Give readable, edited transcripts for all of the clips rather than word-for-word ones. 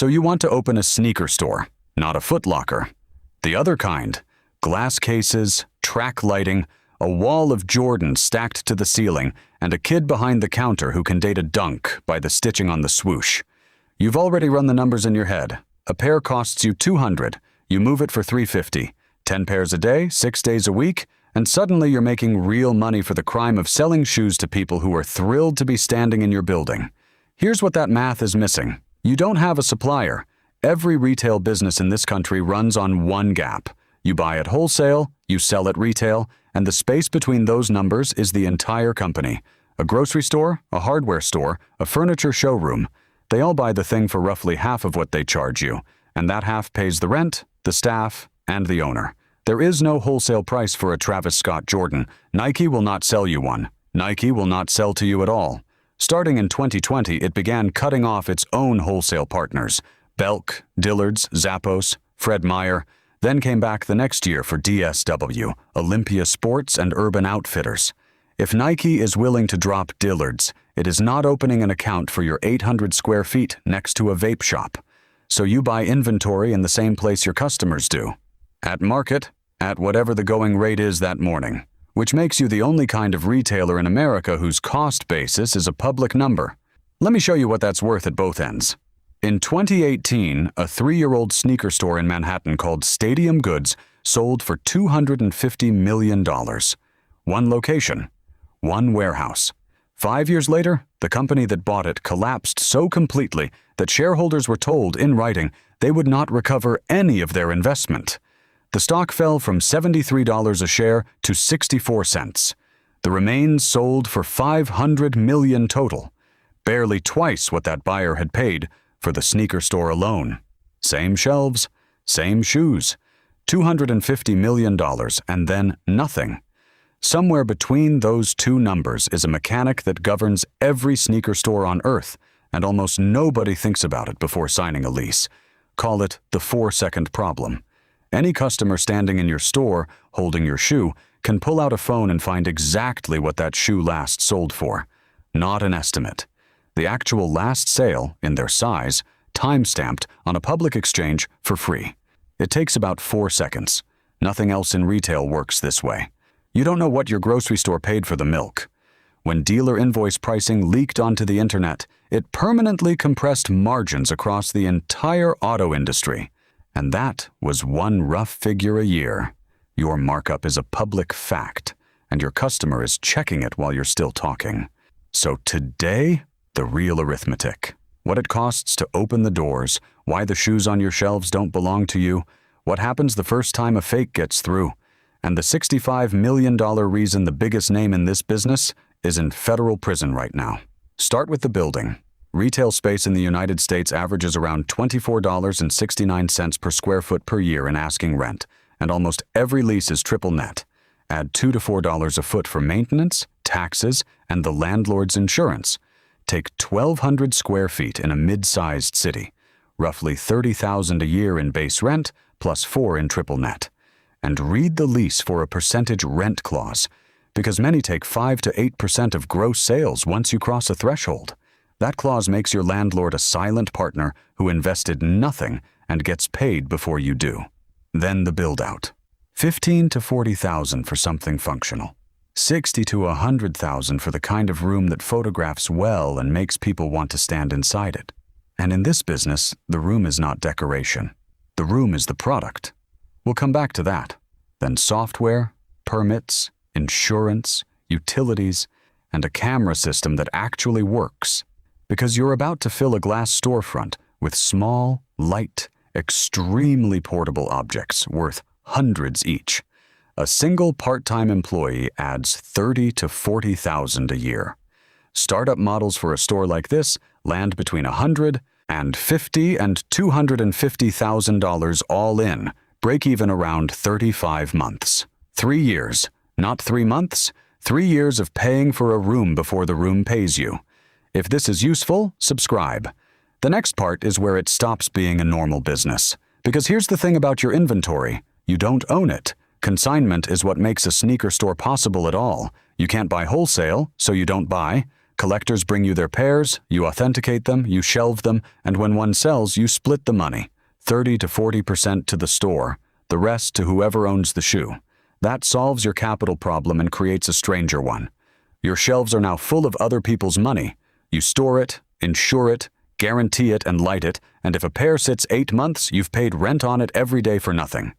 So you want to open a sneaker store, not a Foot Locker. The other kind, glass cases, track lighting, a wall of Jordans stacked to the ceiling, and a kid behind the counter who can date a dunk by the stitching on the swoosh. You've already run the numbers in your head. A pair costs you $200. You move it for $350. 10 pairs a day, 6 days a week, and suddenly you're making real money for the crime of selling shoes to people who are thrilled to be standing in your building. Here's what that math is missing. You don't have a supplier. Every retail business in this country runs on one gap. You buy at wholesale, you sell at retail, and the space between those numbers is the entire company. A grocery store, a hardware store, a furniture showroom. They all buy the thing for roughly half of what they charge you, and that half pays the rent, the staff, and the owner. There is no wholesale price for a Travis Scott Jordan. Nike will not sell you one. Nike will not sell to you at all. Starting in 2020, it began cutting off its own wholesale partners. Belk, Dillard's, Zappos, Fred Meyer. Then came back the next year for DSW, Olympia Sports, and Urban Outfitters. If Nike is willing to drop Dillard's, it is not opening an account for your 800 square feet next to a vape shop. So you buy inventory in the same place your customers do. At market, at whatever the going rate is that morning, which makes you the only kind of retailer in America whose cost basis is a public number. Let me show you what that's worth at both ends. In 2018, a 3-year-old sneaker store in Manhattan called Stadium Goods sold for $250 million. One location, one warehouse. 5 years later, the company that bought it collapsed so completely that shareholders were told in writing they would not recover any of their investment. The stock fell from $73 a share to 64 cents. The remains sold for $500 million total, barely twice what that buyer had paid for the sneaker store alone. Same shelves, same shoes, $250 million, and then nothing. Somewhere between those two numbers is a mechanic that governs every sneaker store on earth, and almost nobody thinks about it before signing a lease. Call it the 4-second problem. Any customer standing in your store, holding your shoe, can pull out a phone and find exactly what that shoe last sold for. Not an estimate. The actual last sale, in their size, time-stamped on a public exchange for free. It takes about 4 seconds. Nothing else in retail works this way. You don't know what your grocery store paid for the milk. When dealer invoice pricing leaked onto the internet, it permanently compressed margins across the entire auto industry. And that was one rough figure a year. Your markup is a public fact, and your customer is checking it while you're still talking. So today, the real arithmetic. What it costs to open the doors, why the shoes on your shelves don't belong to you, what happens the first time a fake gets through, and the $65 million reason the biggest name in this business is in federal prison right now. Start with the building. Retail space in the United States averages around $24.69 per square foot per year in asking rent, and almost every lease is triple net. Add $2 to $4 a foot for maintenance, taxes, and the landlord's insurance. Take 1,200 square feet in a mid-sized city, roughly $30,000 a year in base rent, plus $4 in triple net. And read the lease for a percentage rent clause, because many take 5 to 8% of gross sales once you cross a threshold. That clause makes your landlord a silent partner who invested nothing and gets paid before you do. Then the build-out. $15,000 to $40,000 for something functional. $60,000 to $100,000 for the kind of room that photographs well and makes people want to stand inside it. And in this business, the room is not decoration. The room is the product. We'll come back to that. Then software, permits, insurance, utilities, and a camera system that actually works. Because you're about to fill a glass storefront with small, light, extremely portable objects worth hundreds each. A single part-time employee adds $30,000 to $40,000 a year. Startup models for a store like this land between $150,000 and $250,000 all in, break even around 35 months. 3 years, not 3 months, 3 years of paying for a room before the room pays you. If this is useful, subscribe. The next part is where it stops being a normal business. Because here's the thing about your inventory. You don't own it. Consignment is what makes a sneaker store possible at all. You can't buy wholesale, so you don't buy. Collectors bring you their pairs, you authenticate them, you shelve them, and when one sells, you split the money, 30 to 40% to the store, the rest to whoever owns the shoe. That solves your capital problem and creates a stranger one. Your shelves are now full of other people's money. You store it, insure it, guarantee it, and light it, and if a pair sits 8 months, you've paid rent on it every day for nothing.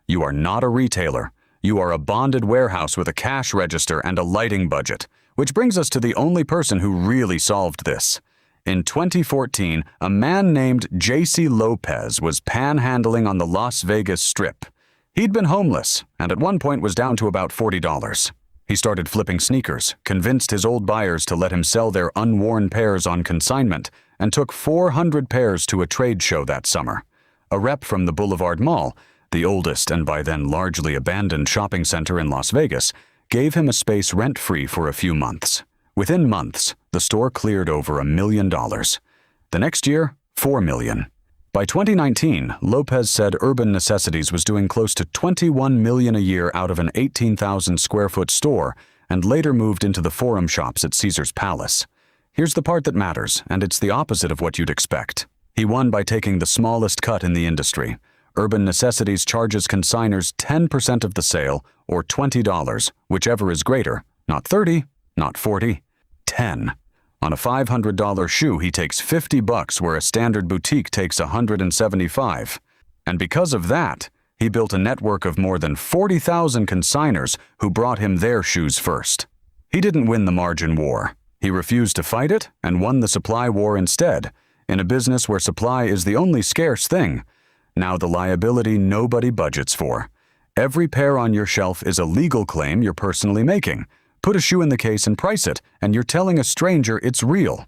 You are not a retailer. You are a bonded warehouse with a cash register and a lighting budget, which brings us to the only person who really solved this. In 2014, a man named J.C. Lopez was panhandling on the Las Vegas Strip. He'd been homeless, and at one point was down to about $40. He started flipping sneakers, convinced his old buyers to let him sell their unworn pairs on consignment, and took 400 pairs to a trade show that summer. A rep from the Boulevard Mall, the oldest and by then largely abandoned shopping center in Las Vegas, gave him a space rent-free for a few months. Within months, the store cleared over $1 million. The next year, $4 million. By 2019, Lopez said Urban Necessities was doing close to $21 million a year out of an 18,000 square foot store, and later moved into the Forum shops at Caesar's Palace. Here's the part that matters, and it's the opposite of what you'd expect. He won by taking the smallest cut in the industry. Urban Necessities charges consigners 10% of the sale, or $20, whichever is greater. Not 30, not 40, 10. On a $500 shoe, he takes $50 where a standard boutique takes $175. And because of that, he built a network of more than 40,000 consigners who brought him their shoes first. He didn't win the margin war. He refused to fight it and won the supply war instead, in a business where supply is the only scarce thing. Now the liability nobody budgets for. Every pair on your shelf is a legal claim you're personally making. Put a shoe in the case and price it, and you're telling a stranger it's real.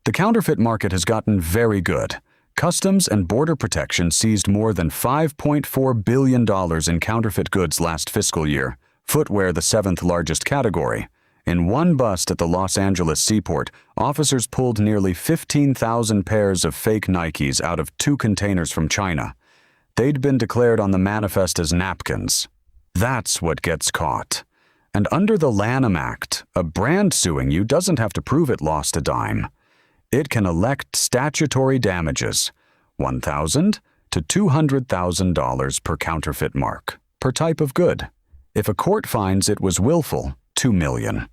The counterfeit market has gotten very good. Customs and Border Protection seized more than $5.4 billion in counterfeit goods last fiscal year, footwear the 7th largest category. In one bust at the Los Angeles seaport, officers pulled nearly 15,000 pairs of fake Nikes out of 2 containers from China. They'd been declared on the manifest as napkins. That's what gets caught. And under the Lanham Act, a brand suing you doesn't have to prove it lost a dime. It can elect statutory damages, $1,000 to $200,000 per counterfeit mark, per type of good. If a court finds it was willful, $2 million.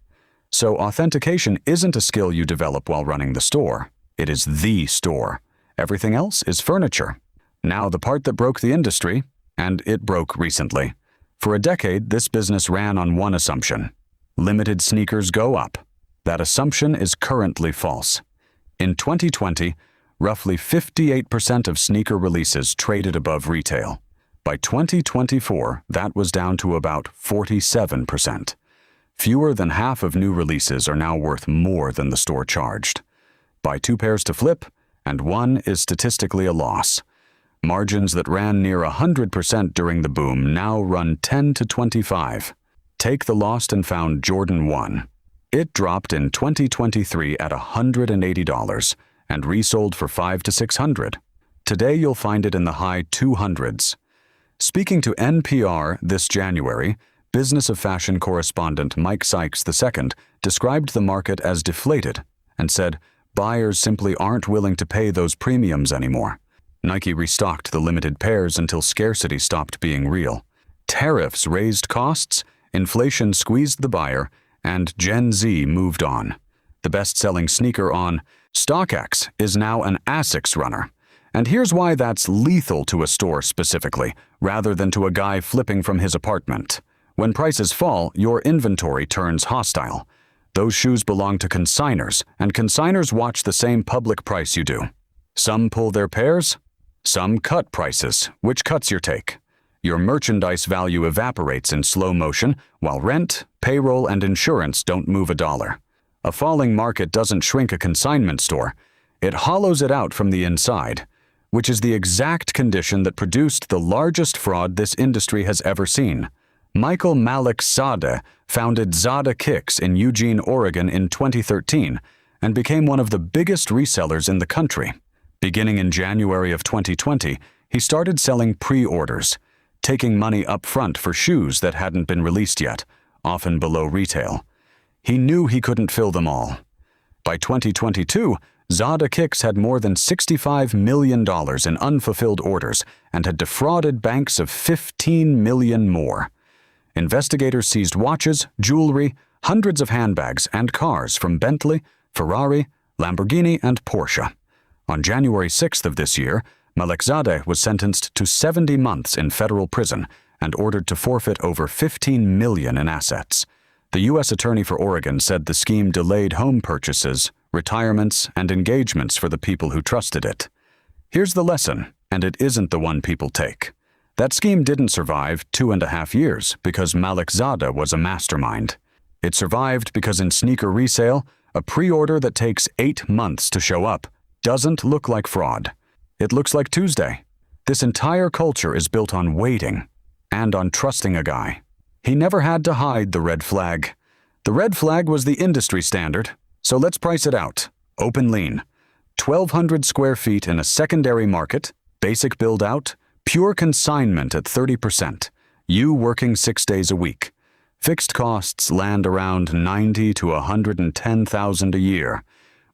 So authentication isn't a skill you develop while running the store. It is the store. Everything else is furniture. Now the part that broke the industry, and it broke recently. For a decade, this business ran on one assumption. Limited sneakers go up. That assumption is currently false. In 2020, roughly 58% of sneaker releases traded above retail. By 2024, that was down to about 47%. Fewer than half of new releases are now worth more than the store charged. Buy 2 pairs to flip, and 1 is statistically a loss. Margins that ran near 100% during the boom now run 10 to 25. Take the lost and found Jordan 1. It dropped in 2023 at $180 and resold for $500 to $600. Today you'll find it in the high 200s. Speaking to NPR this January, Business of Fashion correspondent Mike Sykes II described the market as deflated and said buyers simply aren't willing to pay those premiums anymore. Nike restocked the limited pairs until scarcity stopped being real. Tariffs raised costs, inflation squeezed the buyer, and Gen Z moved on. The best-selling sneaker on StockX is now an ASICS runner. And here's why that's lethal to a store specifically, rather than to a guy flipping from his apartment. When prices fall, your inventory turns hostile. Those shoes belong to consigners, and consigners watch the same public price you do. Some pull their pairs, some cut prices. Which cuts your take? Your merchandise value evaporates in slow motion, while rent, payroll, and insurance don't move a dollar. A falling market doesn't shrink a consignment store. It hollows it out from the inside, which is the exact condition that produced the largest fraud this industry has ever seen. Michael Malik Zadeh founded Zadeh Kicks in Eugene, Oregon in 2013 and became one of the biggest resellers in the country. Beginning in January of 2020, he started selling pre-orders, taking money up front for shoes that hadn't been released yet, often below retail. He knew he couldn't fill them all. By 2022, Zadeh Kicks had more than $65 million in unfulfilled orders and had defrauded banks of $15 million more. Investigators seized watches, jewelry, hundreds of handbags, and cars from Bentley, Ferrari, Lamborghini, and Porsche. On January 6th of this year, Zadeh was sentenced to 70 months in federal prison and ordered to forfeit over $15 million in assets. The U.S. Attorney for Oregon said the scheme delayed home purchases, retirements, and engagements for the people who trusted it. Here's the lesson, and it isn't the one people take. That scheme didn't survive 2.5 years because Zadeh was a mastermind. It survived because in sneaker resale, a pre-order that takes 8 months to show up doesn't look like fraud. It looks like Tuesday. This entire culture is built on waiting and on trusting a guy. He never had to hide the red flag. The red flag was the industry standard, so let's price it out. Open lean. 1,200 square feet in a secondary market, basic build-out, pure consignment at 30%, you working 6 days a week. Fixed costs land around $90,000 to $110,000 a year,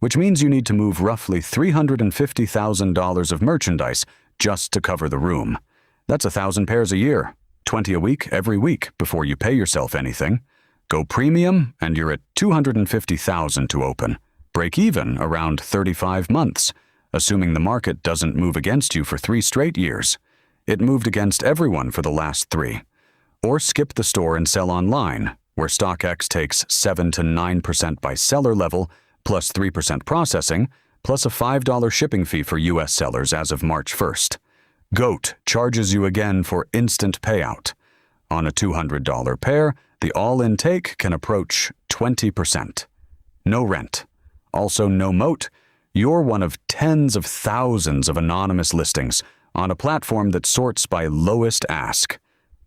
which means you need to move roughly $350,000 of merchandise just to cover the room. That's 1,000 pairs a year, 20 a week every week before you pay yourself anything. Go premium and you're at $250,000 to open. Break even around 35 months, assuming the market doesn't move against you for 3 straight years. It moved against everyone for the last 3. Or skip the store and sell online, where StockX takes 7 to 9% by seller level, plus 3% processing, plus a $5 shipping fee for U.S. sellers as of March 1st. GOAT charges you again for instant payout. On a $200 pair, the all-in take can approach 20%. No rent. Also no moat. You're one of tens of thousands of anonymous listings on a platform that sorts by lowest ask.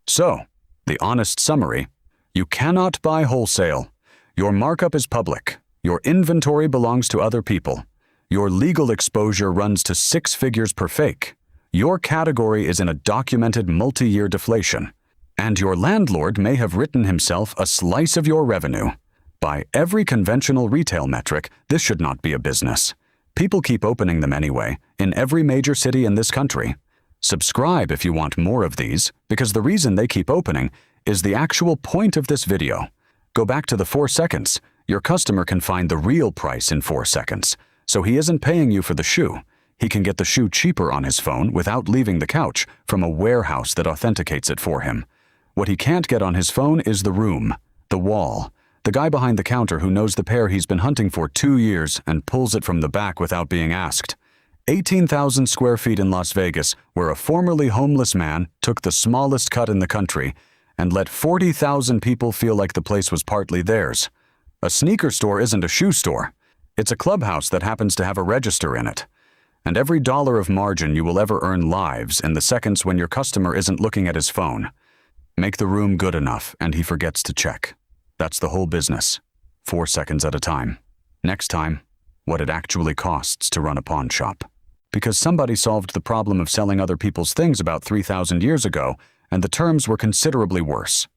So, the honest summary: you cannot buy wholesale. Your markup is public. Your inventory belongs to other people. Your legal exposure runs to 6 figures per fake. Your category is in a documented multi-year deflation. And your landlord may have written himself a slice of your revenue. By every conventional retail metric, this should not be a business. People keep opening them anyway, in every major city in this country. Subscribe if you want more of these, because the reason they keep opening is the actual point of this video. Go back to the 4 seconds. Your customer can find the real price in 4 seconds, so he isn't paying you for the shoe. He can get the shoe cheaper on his phone without leaving the couch from a warehouse that authenticates it for him. What he can't get on his phone is the room, the wall, the guy behind the counter who knows the pair he's been hunting for 2 years and pulls it from the back without being asked. 18,000 square feet in Las Vegas, where a formerly homeless man took the smallest cut in the country and let 40,000 people feel like the place was partly theirs. A sneaker store isn't a shoe store. It's a clubhouse that happens to have a register in it. And every dollar of margin you will ever earn lives in the seconds when your customer isn't looking at his phone. Make the room good enough and he forgets to check. That's the whole business. 4 seconds at a time. Next time, what it actually costs to run a pawn shop. Because somebody solved the problem of selling other people's things about 3,000 years ago, and the terms were considerably worse.